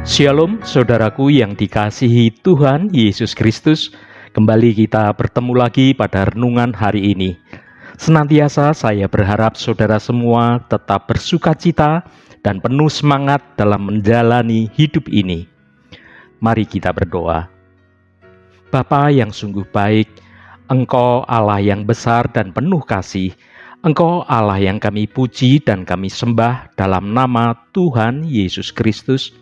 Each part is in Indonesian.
Shalom saudaraku yang dikasihi Tuhan Yesus Kristus. Kembali kita bertemu lagi pada renungan hari ini. Senantiasa saya berharap saudara semua tetap bersukacita dan penuh semangat dalam menjalani hidup ini. Mari kita berdoa. Bapa yang sungguh baik, Engkau Allah yang besar dan penuh kasih. Engkau Allah yang kami puji dan kami sembah dalam nama Tuhan Yesus Kristus.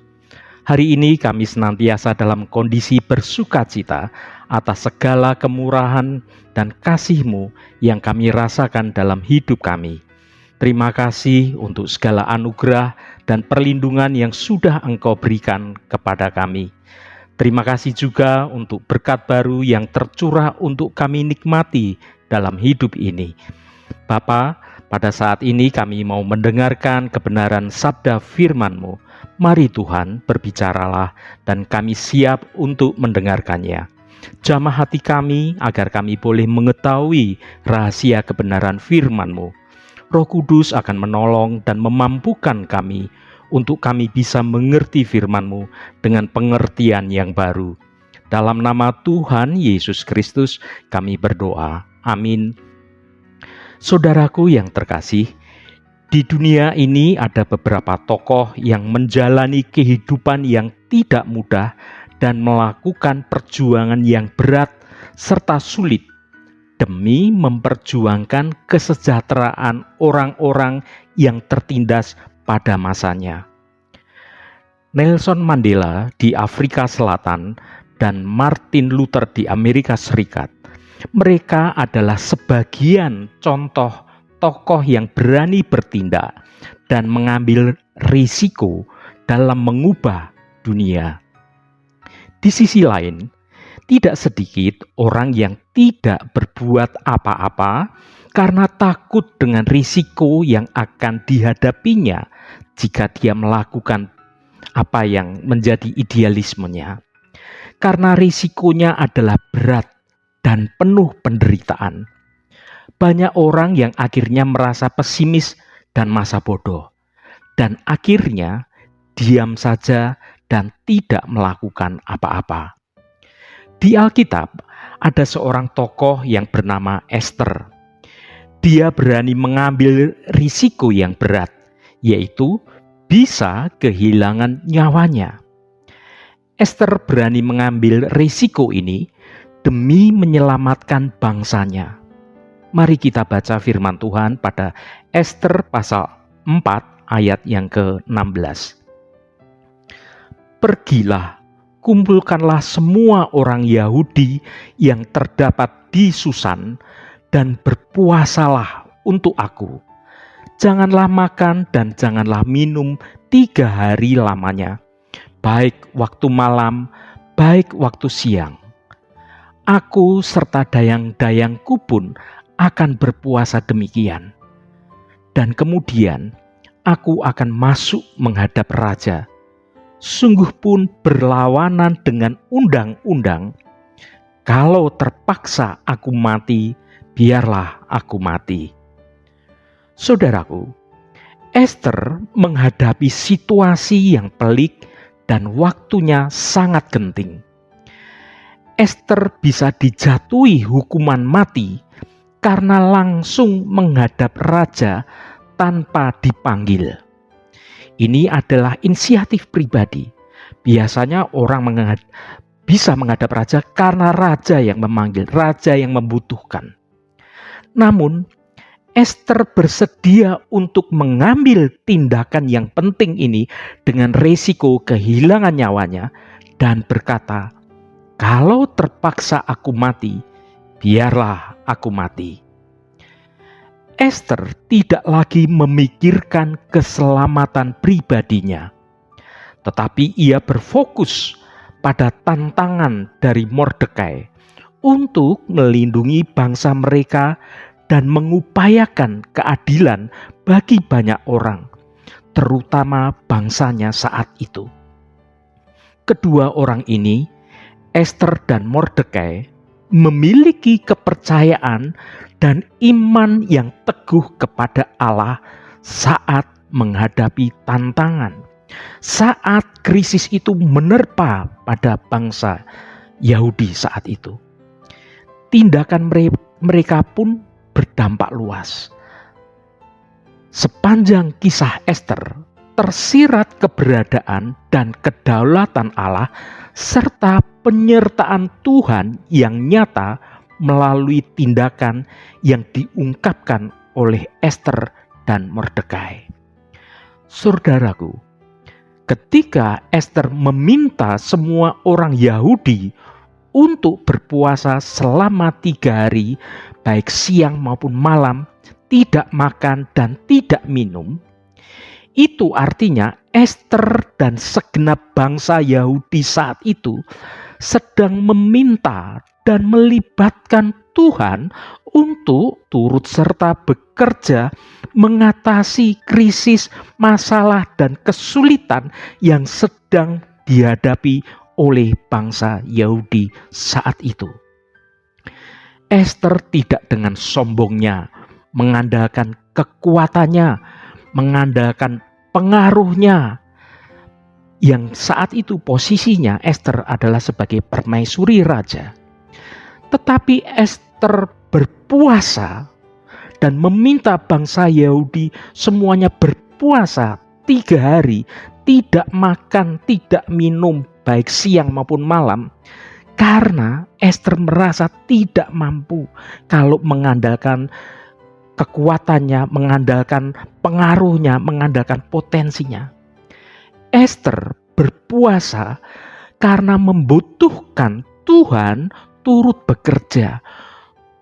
Hari ini kami senantiasa dalam kondisi bersukacita atas segala kemurahan dan kasih-Mu yang kami rasakan dalam hidup kami. Terima kasih untuk segala anugerah dan perlindungan yang sudah Engkau berikan kepada kami. Terima kasih juga untuk berkat baru yang tercurah untuk kami nikmati dalam hidup ini. Bapa, pada saat ini kami mau mendengarkan kebenaran sabda firman-Mu. Mari Tuhan, berbicaralah dan kami siap untuk mendengarkannya. Jamah hati kami agar kami boleh mengetahui rahasia kebenaran firman-Mu. Roh Kudus akan menolong dan memampukan kami untuk kami bisa mengerti firman-Mu dengan pengertian yang baru. Dalam nama Tuhan Yesus Kristus kami berdoa. Amin. Saudaraku yang terkasih, di dunia ini ada beberapa tokoh yang menjalani kehidupan yang tidak mudah dan melakukan perjuangan yang berat serta sulit demi memperjuangkan kesejahteraan orang-orang yang tertindas pada masanya. Nelson Mandela di Afrika Selatan dan Martin Luther di Amerika Serikat, mereka adalah sebagian contoh tokoh yang berani bertindak dan mengambil risiko dalam mengubah dunia. Di sisi lain, tidak sedikit orang yang tidak berbuat apa-apa karena takut dengan risiko yang akan dihadapinya jika dia melakukan apa yang menjadi idealismenya. Karena risikonya adalah berat dan penuh penderitaan. Banyak orang yang akhirnya merasa pesimis dan masa bodoh, dan akhirnya diam saja dan tidak melakukan apa-apa. Di Alkitab ada seorang tokoh yang bernama Esther. Dia berani mengambil risiko yang berat, yaitu bisa kehilangan nyawanya. Esther berani mengambil risiko ini demi menyelamatkan bangsanya. Mari kita baca firman Tuhan pada Esther pasal 4 ayat yang ke-16. Pergilah, kumpulkanlah semua orang Yahudi yang terdapat di Susan dan berpuasalah untuk aku. Janganlah makan dan janganlah minum 3 hari lamanya, baik waktu malam, baik waktu siang. Aku serta dayang-dayangku pun akan berpuasa demikian. Dan kemudian aku akan masuk menghadap raja. Sungguh pun berlawanan dengan undang-undang. Kalau terpaksa aku mati, biarlah aku mati. Saudaraku, Esther menghadapi situasi yang pelik dan waktunya sangat genting. Esther bisa dijatuhi hukuman mati karena langsung menghadap raja tanpa dipanggil. Ini adalah inisiatif pribadi. Biasanya orang bisa menghadap raja karena raja yang memanggil, raja yang membutuhkan. Namun, Esther bersedia untuk mengambil tindakan yang penting ini dengan resiko kehilangan nyawanya dan berkata, "Kalau terpaksa aku mati, biarlah aku mati." Esther tidak lagi memikirkan keselamatan pribadinya, tetapi ia berfokus pada tantangan dari Mordekai untuk melindungi bangsa mereka dan mengupayakan keadilan bagi banyak orang, terutama bangsanya saat itu. Kedua orang ini, Esther dan Mordekai, memiliki kepercayaan dan iman yang teguh kepada Allah saat menghadapi tantangan. Saat krisis itu menerpa pada bangsa Yahudi saat itu, tindakan mereka pun berdampak luas. Sepanjang kisah Ester, tersirat keberadaan dan kedaulatan Allah serta penyertaan Tuhan yang nyata melalui tindakan yang diungkapkan oleh Ester dan Mordekai. Saudaraku, ketika Ester meminta semua orang Yahudi untuk berpuasa selama 3 hari, baik siang maupun malam, tidak makan dan tidak minum, itu artinya Ester dan segenap bangsa Yahudi saat itu sedang meminta dan melibatkan Tuhan untuk turut serta bekerja mengatasi krisis, masalah, dan kesulitan yang sedang dihadapi oleh bangsa Yahudi saat itu. Ester tidak dengan sombongnya mengandalkan kekuatannya, mengandalkan pengaruhnya, yang saat itu posisinya Ester adalah sebagai permaisuri raja. Tetapi Ester berpuasa dan meminta bangsa Yahudi semuanya berpuasa 3 hari, tidak makan, tidak minum, baik siang maupun malam, karena Ester merasa tidak mampu kalau mengandalkan kekuatannya, mengandalkan pengaruhnya, mengandalkan potensinya. Ester berpuasa karena membutuhkan Tuhan turut bekerja.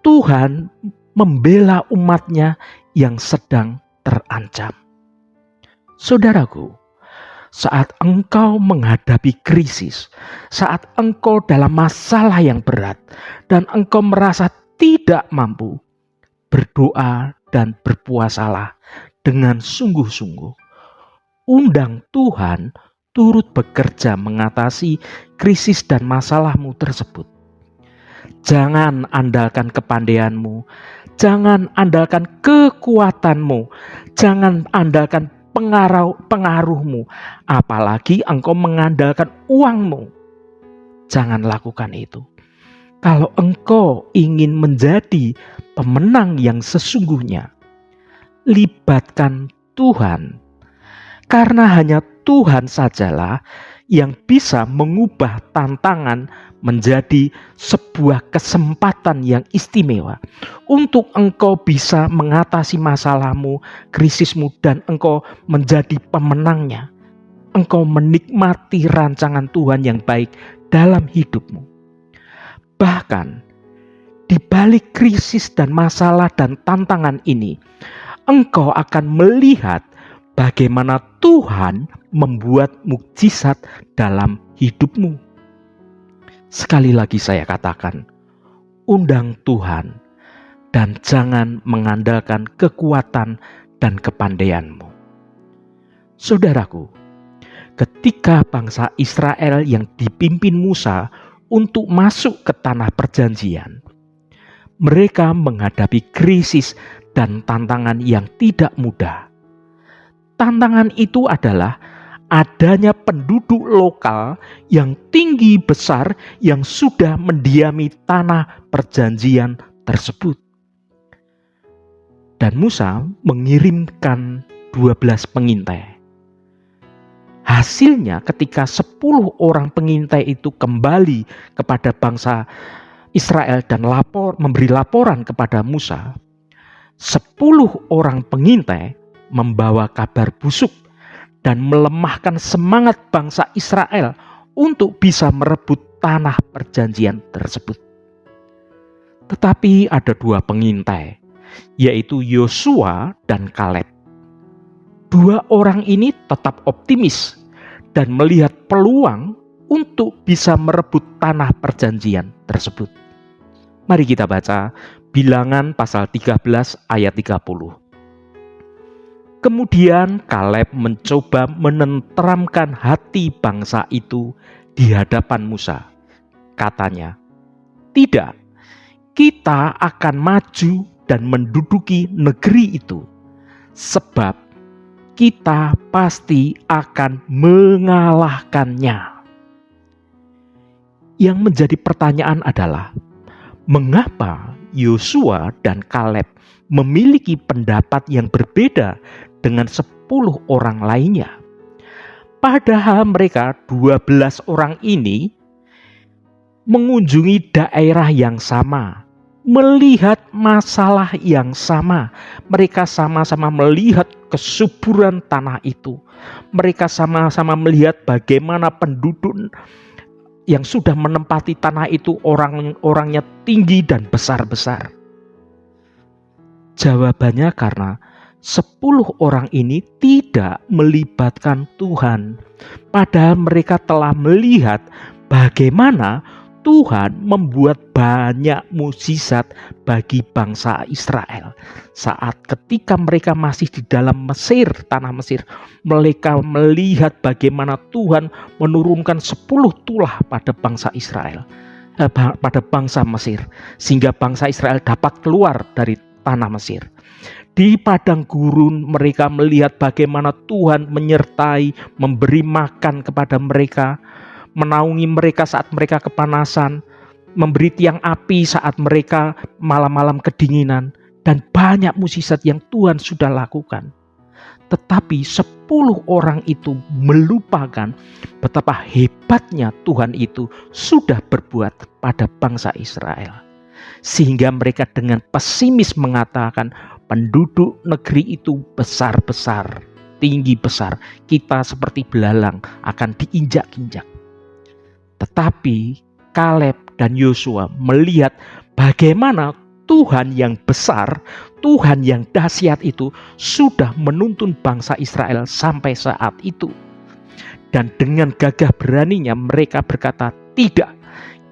Tuhan membela umatnya yang sedang terancam. Saudaraku, saat engkau menghadapi krisis, saat engkau dalam masalah yang berat, dan engkau merasa tidak mampu, berdoa dan berpuasalah dengan sungguh-sungguh. Undang Tuhan turut bekerja mengatasi krisis dan masalahmu tersebut. Jangan andalkan kepandaianmu, jangan andalkan kekuatanmu, jangan andalkan pengaruhmu, apalagi engkau mengandalkan uangmu. Jangan lakukan itu. Kalau engkau ingin menjadi pemenang yang sesungguhnya, libatkan Tuhan. Karena hanya Tuhan sajalah yang bisa mengubah tantangan menjadi sebuah kesempatan yang istimewa untuk engkau bisa mengatasi masalahmu, krisismu, dan engkau menjadi pemenangnya. Engkau menikmati rancangan Tuhan yang baik dalam hidupmu. Bahkan di balik krisis dan masalah dan tantangan ini, engkau akan melihat bagaimana Tuhan membuat mukjizat dalam hidupmu. Sekali lagi saya katakan, undang Tuhan dan jangan mengandalkan kekuatan dan kepandaianmu. Saudaraku, ketika bangsa Israel yang dipimpin Musa untuk masuk ke tanah perjanjian, mereka menghadapi krisis dan tantangan yang tidak mudah. Tantangan itu adalah adanya penduduk lokal yang tinggi besar yang sudah mendiami tanah perjanjian tersebut. Dan Musa mengirimkan 12 pengintai. Hasilnya ketika 10 orang pengintai itu kembali kepada bangsa Israel dan memberi laporan kepada Musa, 10 orang pengintai membawa kabar busuk dan melemahkan semangat bangsa Israel untuk bisa merebut tanah perjanjian tersebut. Tetapi ada 2 pengintai, yaitu Yosua dan Kaleb. 2 orang ini tetap optimis dan melihat peluang untuk bisa merebut tanah perjanjian tersebut. Mari kita baca Bilangan pasal 13 ayat 30. Kemudian Kaleb mencoba menenteramkan hati bangsa itu di hadapan Musa. Katanya, "Tidak, kita akan maju dan menduduki negeri itu, sebab kita pasti akan mengalahkannya. Yang menjadi pertanyaan adalah, mengapa Yosua dan Kaleb memiliki pendapat yang berbeda dengan 10 orang lainnya? Padahal mereka 12 orang ini mengunjungi daerah yang sama, melihat masalah yang sama. Mereka sama-sama melihat kesuburan tanah itu. Mereka sama-sama melihat bagaimana penduduk yang sudah menempati tanah itu orang-orangnya tinggi dan besar-besar. Jawabannya karena 10 orang ini tidak melibatkan Tuhan. Padahal mereka telah melihat bagaimana Tuhan membuat banyak mukjizat bagi bangsa Israel. Saat ketika mereka masih di dalam Mesir, tanah Mesir, mereka melihat bagaimana Tuhan menurunkan 10 tulah pada bangsa Israel, pada bangsa Mesir, sehingga bangsa Israel dapat keluar dari tanah Mesir. Di padang gurun mereka melihat bagaimana Tuhan menyertai, memberi makan kepada mereka, menaungi mereka saat mereka kepanasan, memberi tiang api saat mereka malam-malam kedinginan, dan banyak mukjizat yang Tuhan sudah lakukan. Tetapi 10 orang itu melupakan betapa hebatnya Tuhan itu sudah berbuat pada bangsa Israel. Sehingga mereka dengan pesimis mengatakan, penduduk negeri itu besar-besar, tinggi besar, kita seperti belalang akan diinjak-injak. Tetapi Kaleb dan Yosua melihat bagaimana Tuhan yang besar, Tuhan yang dahsyat itu sudah menuntun bangsa Israel sampai saat itu. Dan dengan gagah beraninya mereka berkata, tidak,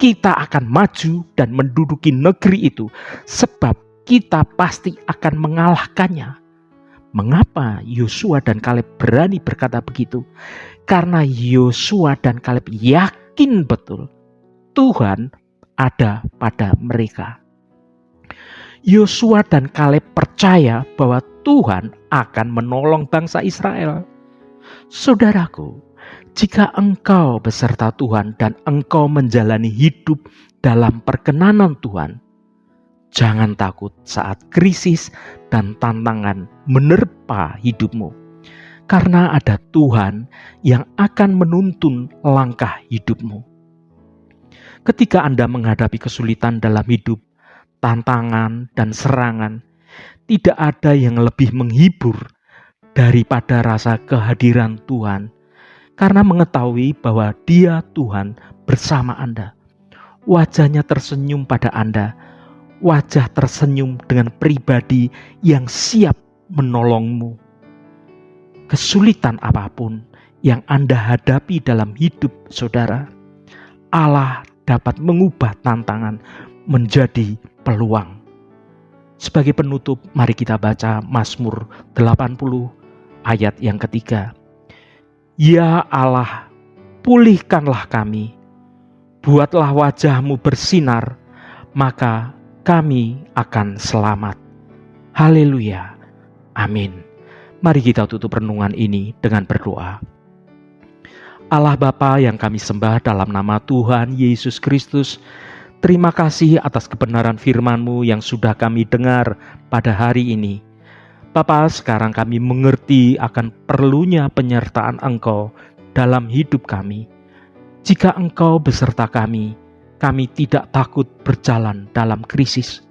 kita akan maju dan menduduki negeri itu, sebab kita pasti akan mengalahkannya. Mengapa Yosua dan Kaleb berani berkata begitu? Karena Yosua dan Kaleb yakin betul Tuhan ada pada mereka. Yosua dan Kaleb percaya bahwa Tuhan akan menolong bangsa Israel. Saudaraku, jika engkau beserta Tuhan dan engkau menjalani hidup dalam perkenanan Tuhan, jangan takut saat krisis dan tantangan menerpa hidupmu. Karena ada Tuhan yang akan menuntun langkah hidupmu. Ketika Anda menghadapi kesulitan dalam hidup, tantangan dan serangan, tidak ada yang lebih menghibur daripada rasa kehadiran Tuhan. Karena mengetahui bahwa Dia Tuhan bersama Anda. Wajahnya tersenyum pada Anda. Wajah tersenyum dengan pribadi yang siap menolongmu. Kesulitan apapun yang Anda hadapi dalam hidup saudara, Allah dapat mengubah tantangan menjadi peluang. Sebagai penutup, mari kita baca Mazmur 80 ayat yang ketiga. Ya Allah, pulihkanlah kami, buatlah wajah-Mu bersinar, maka kami akan selamat. Haleluya. Amin. Mari kita tutup renungan ini dengan berdoa. Allah Bapa yang kami sembah dalam nama Tuhan Yesus Kristus, terima kasih atas kebenaran firman-Mu yang sudah kami dengar pada hari ini. Bapa, sekarang kami mengerti akan perlunya penyertaan Engkau dalam hidup kami. Jika Engkau beserta kami tidak takut berjalan dalam krisis.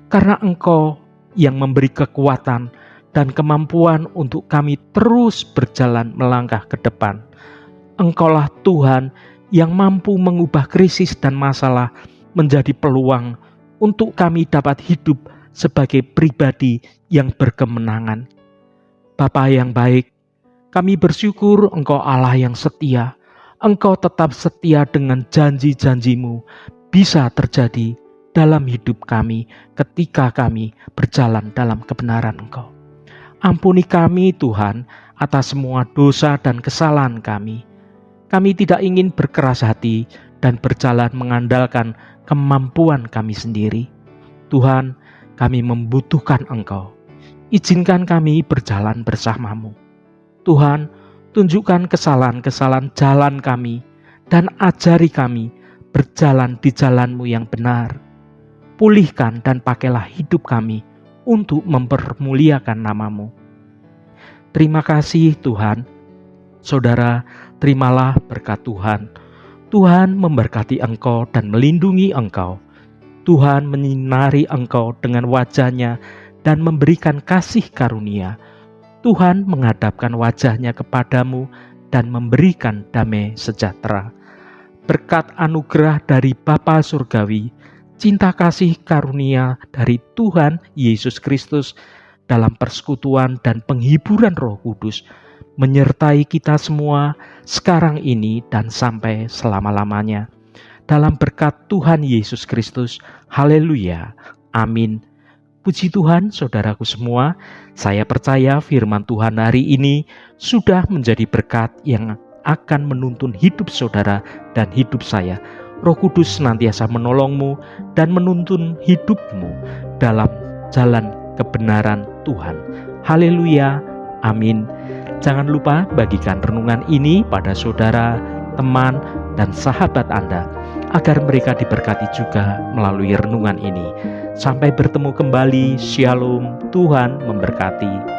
Karena Engkau yang memberi kekuatan dan kemampuan untuk kami terus berjalan melangkah ke depan. Engkaulah Tuhan yang mampu mengubah krisis dan masalah menjadi peluang untuk kami dapat hidup sebagai pribadi yang berkemenangan. Bapa yang baik, kami bersyukur Engkau Allah yang setia. Engkau tetap setia dengan janji-janji-Mu bisa terjadi dalam hidup kami ketika kami berjalan dalam kebenaran Engkau. Ampuni kami Tuhan atas semua dosa dan kesalahan kami. Kami tidak ingin berkeras hati dan berjalan mengandalkan kemampuan kami sendiri. Tuhan, kami membutuhkan Engkau. Izinkan kami berjalan bersama-Mu. Tuhan, tunjukkan kesalahan-kesalahan jalan kami dan ajari kami berjalan di jalan-Mu yang benar. Pulihkan dan pakailah hidup kami untuk mempermuliakan nama-Mu. Terima kasih Tuhan. Saudara, terimalah berkat Tuhan. Tuhan memberkati engkau dan melindungi engkau. Tuhan menyinari engkau dengan wajah-Nya dan memberikan kasih karunia. Tuhan menghadapkan wajah-Nya kepadamu dan memberikan damai sejahtera. Berkat anugerah dari Bapa Surgawi, cinta kasih karunia dari Tuhan Yesus Kristus dalam persekutuan dan penghiburan Roh Kudus menyertai kita semua sekarang ini dan sampai selama-lamanya. Dalam berkat Tuhan Yesus Kristus, haleluya, amin. Puji Tuhan, saudaraku semua, saya percaya firman Tuhan hari ini sudah menjadi berkat yang akan menuntun hidup saudara dan hidup saya. Roh Kudus senantiasa menolongmu dan menuntun hidupmu dalam jalan kebenaran Tuhan. Haleluya, amin. Jangan lupa bagikan renungan ini pada saudara, teman, dan sahabat Anda, agar mereka diberkati juga melalui renungan ini. Sampai bertemu kembali, Shalom, Tuhan memberkati.